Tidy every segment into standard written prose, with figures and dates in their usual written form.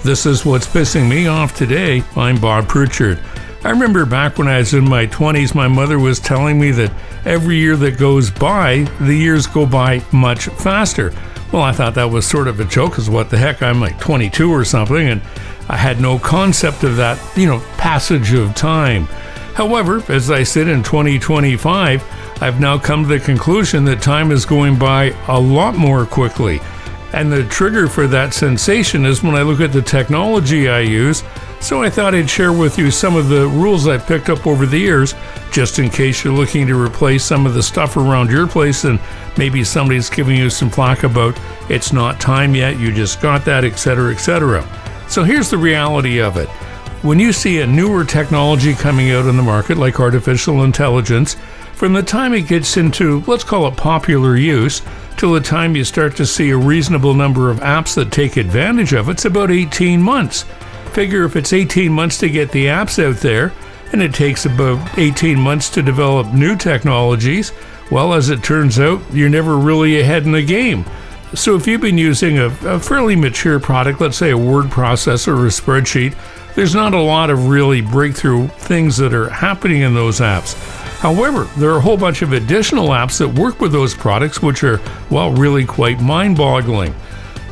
This is What's Pissing Me Off Today. I'm Bob Pritchard. I remember back when I was in my 20s, my mother was telling me that every year that goes by, the years go by much faster. Well, I thought that was sort of a joke, because what the heck, I'm like 22 or something, and I had no concept of that, passage of time. However, as I sit in 2025, I've now come to the conclusion that time is going by a lot more quickly. And the trigger for that sensation is when I look at the technology I use. So I thought I'd share with you some of the rules I've picked up over the years, just in case you're looking to replace some of the stuff around your place and maybe somebody's giving you some flack about it's not time yet, you just got that, etc., etc. So here's the reality of it. When you see a newer technology coming out in the market, like artificial intelligence, from the time it gets into, let's call it popular use, till the time you start to see a reasonable number of apps that take advantage of it, it's about 18 months. Figure if it's 18 months to get the apps out there, and it takes about 18 months to develop new technologies, well, as it turns out, you're never really ahead in the game. So if you've been using a fairly mature product, let's say a word processor or a spreadsheet, there's not a lot of really breakthrough things that are happening in those apps. However, there are a whole bunch of additional apps that work with those products which are, well, really quite mind-boggling.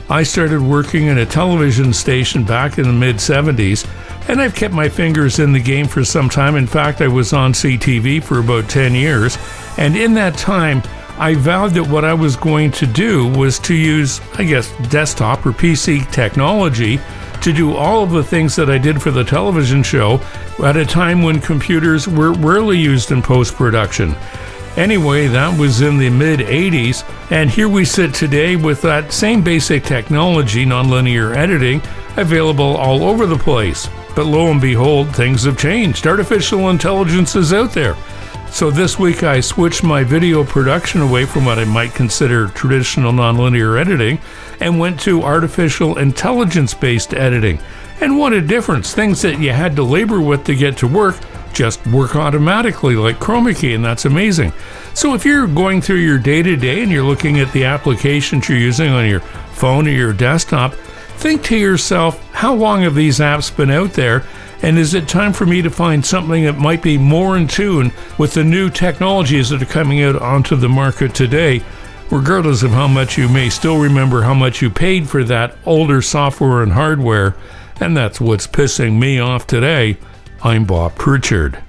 I started working in a television station back in the mid-70s, and I've kept my fingers in the game for some time. In fact, I was on CTV for about 10 years, and in that time, I vowed that what I was going to do was to use, desktop or PC technology to do all of the things that I did for the television show at a time when computers were rarely used in post-production. Anyway, that was in the mid-80s, and here we sit today with that same basic technology, nonlinear editing, available all over the place. But lo and behold, things have changed. Artificial intelligence is out there. So this week I switched my video production away from what I might consider traditional nonlinear editing and went to artificial intelligence-based editing. And what a difference. Things that you had to labor with to get to work just work automatically like chroma key, and that's amazing. So if you're going through your day-to-day and you're looking at the applications you're using on your phone or your desktop, think to yourself, how long have these apps been out there? And is it time for me to find something that might be more in tune with the new technologies that are coming out onto the market today, regardless of how much you may still remember how much you paid for that older software and hardware? And that's what's pissing me off today. I'm Bob Pritchard.